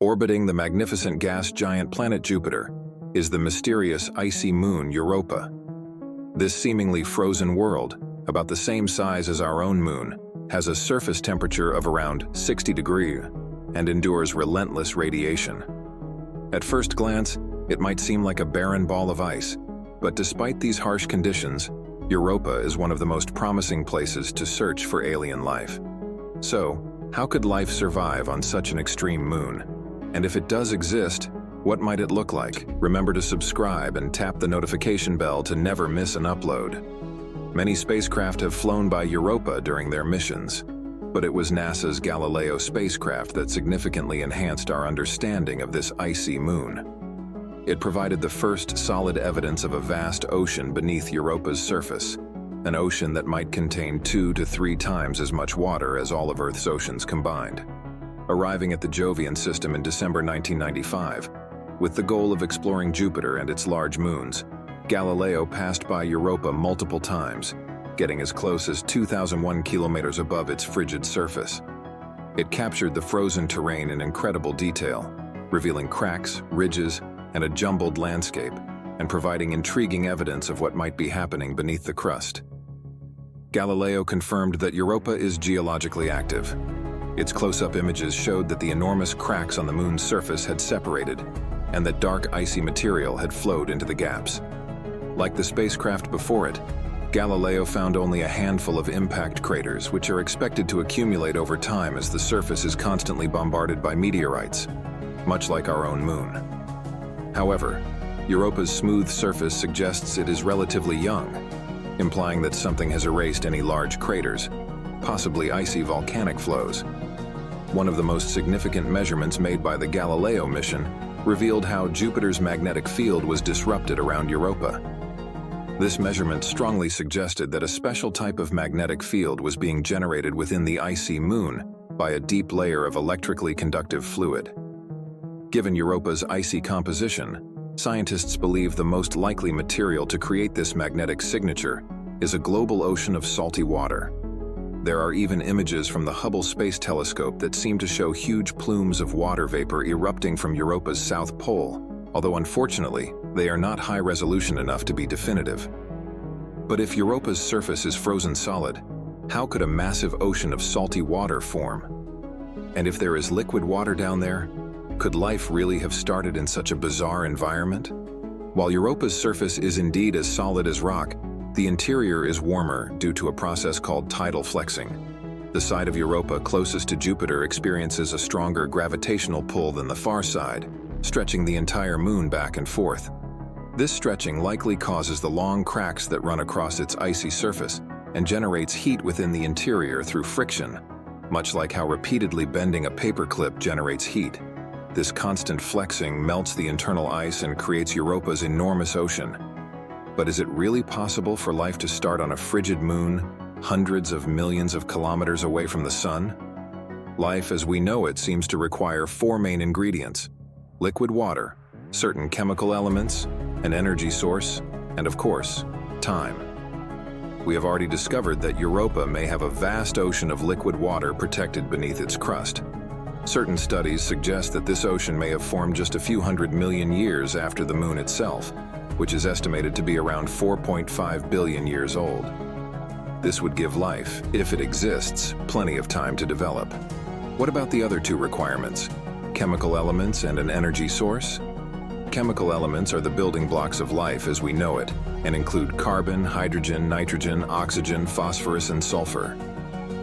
Orbiting the magnificent gas giant planet Jupiter is the mysterious icy moon Europa. This seemingly frozen world, about the same size as our own moon, has a surface temperature of around 60 degrees and endures relentless radiation. At first glance, it might seem like a barren ball of ice, but despite these harsh conditions, Europa is one of the most promising places to search for alien life. So, how could life survive on such an extreme moon? And if it does exist, what might it look like? Remember to subscribe and tap the notification bell to never miss an upload. Many spacecraft have flown by Europa during their missions, but it was NASA's Galileo spacecraft that significantly enhanced our understanding of this icy moon. It provided the first solid evidence of a vast ocean beneath Europa's surface, an ocean that might contain 2 to 3 times as much water as all of Earth's oceans combined. Arriving at the Jovian system in December 1995, with the goal of exploring Jupiter and its large moons, Galileo passed by Europa multiple times, getting as close as 2,001 kilometers above its frigid surface. It captured the frozen terrain in incredible detail, revealing cracks, ridges, and a jumbled landscape, and providing intriguing evidence of what might be happening beneath the crust. Galileo confirmed that Europa is geologically active. Its close-up images showed that the enormous cracks on the moon's surface had separated, and that dark icy material had flowed into the gaps. Like the spacecraft before it, Galileo found only a handful of impact craters, which are expected to accumulate over time as the surface is constantly bombarded by meteorites, much like our own moon. However, Europa's smooth surface suggests it is relatively young, implying that something has erased any large craters, possibly icy volcanic flows. One of the most significant measurements made by the Galileo mission revealed how Jupiter's magnetic field was disrupted around Europa. This measurement strongly suggested that a special type of magnetic field was being generated within the icy moon by a deep layer of electrically conductive fluid. Given Europa's icy composition, scientists believe the most likely material to create this magnetic signature is a global ocean of salty water. There are even images from the Hubble Space Telescope that seem to show huge plumes of water vapor erupting from Europa's south pole, although unfortunately, they are not high resolution enough to be definitive. But if Europa's surface is frozen solid, how could a massive ocean of salty water form? And if there is liquid water down there, could life really have started in such a bizarre environment? While Europa's surface is indeed as solid as rock, the interior is warmer due to a process called tidal flexing. The side of Europa closest to Jupiter experiences a stronger gravitational pull than the far side, stretching the entire moon back and forth. This stretching likely causes the long cracks that run across its icy surface and generates heat within the interior through friction, much like how repeatedly bending a paperclip generates heat. This constant flexing melts the internal ice and creates Europa's enormous ocean. But is it really possible for life to start on a frigid moon, hundreds of millions of kilometers away from the sun? Life as we know it seems to require 4 main ingredients: liquid water, certain chemical elements, an energy source, and of course, time. We have already discovered that Europa may have a vast ocean of liquid water protected beneath its crust. Certain studies suggest that this ocean may have formed just a few 100 million years after the moon itself, which is estimated to be around 4.5 billion years old. This would give life, if it exists, plenty of time to develop. What about the other 2 requirements? Chemical elements and an energy source? Chemical elements are the building blocks of life as we know it, and include carbon, hydrogen, nitrogen, oxygen, phosphorus, and sulfur.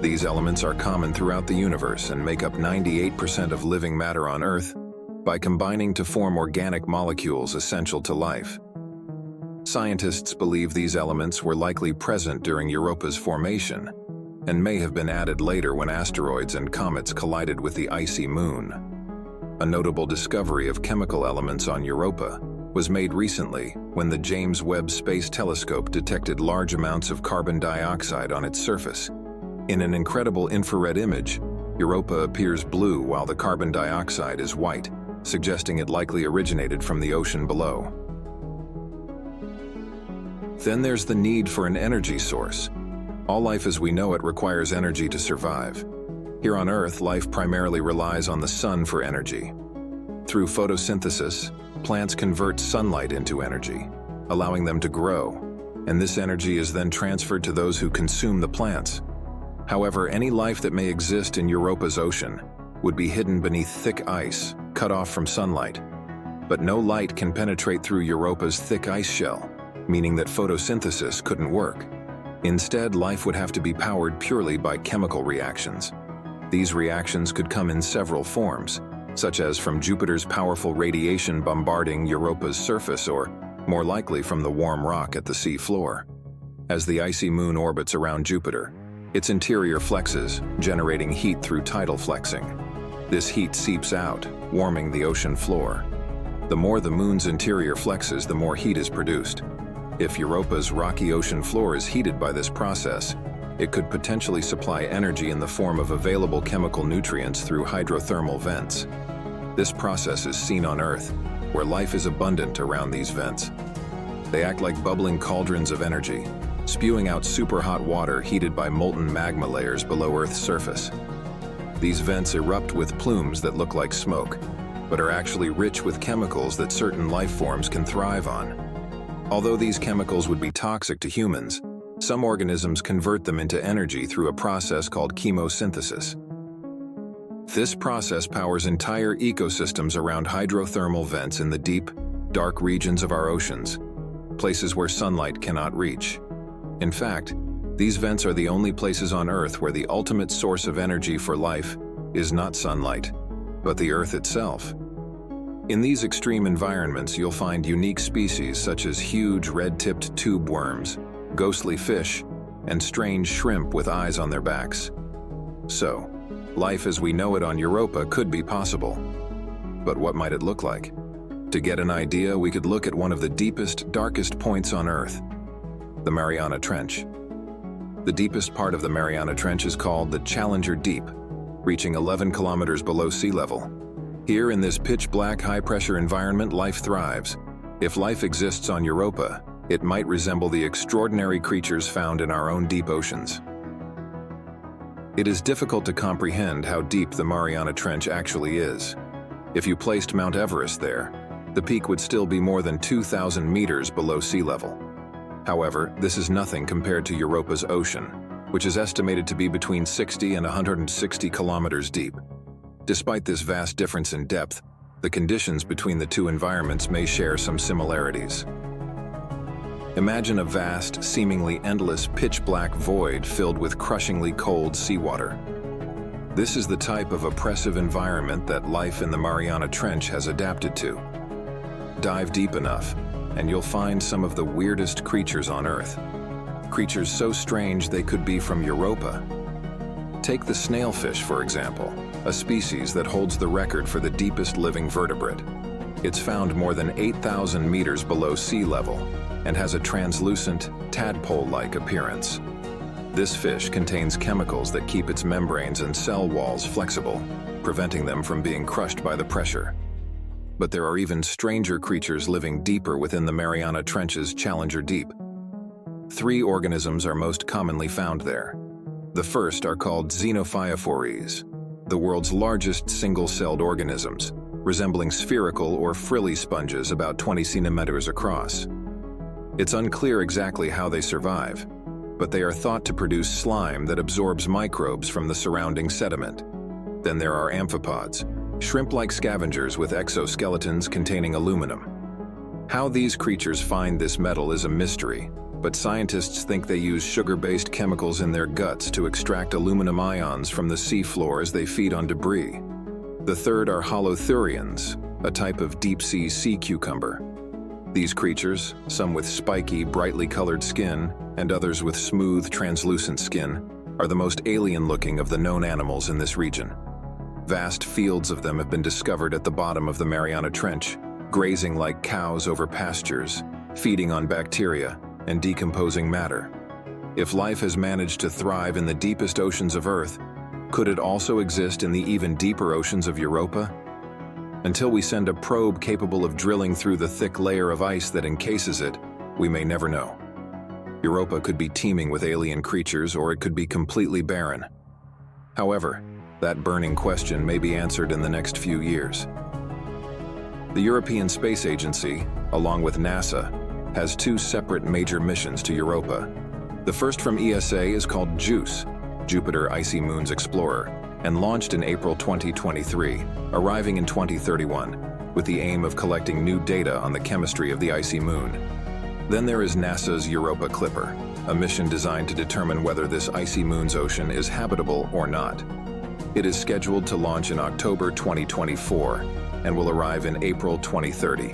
These elements are common throughout the universe and make up 98% of living matter on Earth by combining to form organic molecules essential to life. Scientists believe these elements were likely present during Europa's formation and may have been added later when asteroids and comets collided with the icy moon. A notable discovery of chemical elements on Europa was made recently when the James Webb Space Telescope detected large amounts of carbon dioxide on its surface. In an incredible infrared image, Europa appears blue while the carbon dioxide is white, suggesting it likely originated from the ocean below. Then there's the need for an energy source. All life as we know it requires energy to survive. Here on Earth, life primarily relies on the sun for energy. Through photosynthesis, plants convert sunlight into energy, allowing them to grow, and this energy is then transferred to those who consume the plants. However, any life that may exist in Europa's ocean would be hidden beneath thick ice, cut off from sunlight. But no light can penetrate through Europa's thick ice shell, meaning that photosynthesis couldn't work. Instead, life would have to be powered purely by chemical reactions. These reactions could come in several forms, such as from Jupiter's powerful radiation bombarding Europa's surface, or more likely from the warm rock at the sea floor. As the icy moon orbits around Jupiter, its interior flexes, generating heat through tidal flexing. This heat seeps out, warming the ocean floor. The more the moon's interior flexes, the more heat is produced. If Europa's rocky ocean floor is heated by this process, it could potentially supply energy in the form of available chemical nutrients through hydrothermal vents. This process is seen on Earth, where life is abundant around these vents. They act like bubbling cauldrons of energy, spewing out super-hot water heated by molten magma layers below Earth's surface. These vents erupt with plumes that look like smoke, but are actually rich with chemicals that certain life forms can thrive on. Although these chemicals would be toxic to humans, some organisms convert them into energy through a process called chemosynthesis. This process powers entire ecosystems around hydrothermal vents in the deep, dark regions of our oceans, places where sunlight cannot reach. In fact, these vents are the only places on Earth where the ultimate source of energy for life is not sunlight, but the Earth itself. In these extreme environments, you'll find unique species such as huge red-tipped tube worms, ghostly fish, and strange shrimp with eyes on their backs. So, life as we know it on Europa could be possible. But what might it look like? To get an idea, we could look at one of the deepest, darkest points on Earth, the Mariana Trench. The deepest part of the Mariana Trench is called the Challenger Deep, reaching 11 kilometers below sea level. Here in this pitch-black, high-pressure environment, life thrives. If life exists on Europa, it might resemble the extraordinary creatures found in our own deep oceans. It is difficult to comprehend how deep the Mariana Trench actually is. If you placed Mount Everest there, the peak would still be more than 2,000 meters below sea level. However, this is nothing compared to Europa's ocean, which is estimated to be between 60 and 160 kilometers deep. Despite this vast difference in depth, the conditions between the two environments may share some similarities. Imagine a vast, seemingly endless pitch-black void filled with crushingly cold seawater. This is the type of oppressive environment that life in the Mariana Trench has adapted to. Dive deep enough, and you'll find some of the weirdest creatures on Earth. Creatures so strange they could be from Europa. Take the snailfish, for example, a species that holds the record for the deepest living vertebrate. It's found more than 8,000 meters below sea level and has a translucent, tadpole-like appearance. This fish contains chemicals that keep its membranes and cell walls flexible, preventing them from being crushed by the pressure. But there are even stranger creatures living deeper within the Mariana Trench's Challenger Deep. 3 organisms are most commonly found there. The first are called xenophyophores, the world's largest single-celled organisms, resembling spherical or frilly sponges about 20 centimeters across. It's unclear exactly how they survive, but they are thought to produce slime that absorbs microbes from the surrounding sediment. Then there are amphipods, shrimp-like scavengers with exoskeletons containing aluminum. How these creatures find this metal is a mystery, but scientists think they use sugar-based chemicals in their guts to extract aluminum ions from the seafloor as they feed on debris. The third are holothurians, a type of deep-sea sea cucumber. These creatures, some with spiky, brightly colored skin, and others with smooth, translucent skin, are the most alien-looking of the known animals in this region. Vast fields of them have been discovered at the bottom of the Mariana Trench, grazing like cows over pastures, feeding on bacteria, and decomposing matter. If life has managed to thrive in the deepest oceans of Earth, could it also exist in the even deeper oceans of Europa? Until we send a probe capable of drilling through the thick layer of ice that encases it, we may never know. Europa could be teeming with alien creatures, or it could be completely barren. However, that burning question may be answered in the next few years. The European Space Agency, along with NASA, has two separate major missions to Europa. The first from ESA is called JUICE, Jupiter Icy Moons Explorer, and launched in April 2023, arriving in 2031, with the aim of collecting new data on the chemistry of the icy moon. Then there is NASA's Europa Clipper, a mission designed to determine whether this icy moon's ocean is habitable or not. It is scheduled to launch in October 2024 and will arrive in April 2030.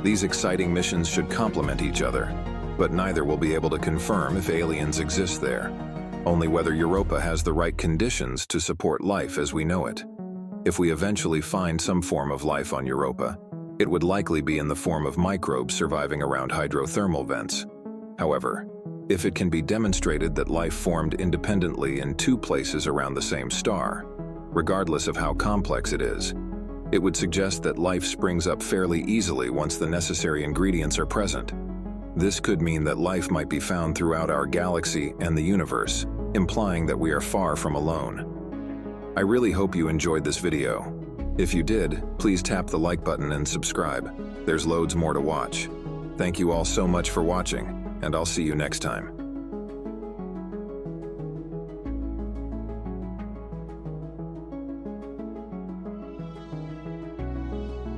These exciting missions should complement each other, but neither will be able to confirm if aliens exist there, only whether Europa has the right conditions to support life as we know it. If we eventually find some form of life on Europa, it would likely be in the form of microbes surviving around hydrothermal vents. However, if it can be demonstrated that life formed independently in two places around the same star, regardless of how complex it is, it would suggest that life springs up fairly easily once the necessary ingredients are present. This could mean that life might be found throughout our galaxy and the universe, implying that we are far from alone. I really hope you enjoyed this video. If you did, please tap the like button and subscribe. There's loads more to watch. Thank you all so much for watching, and I'll see you next time.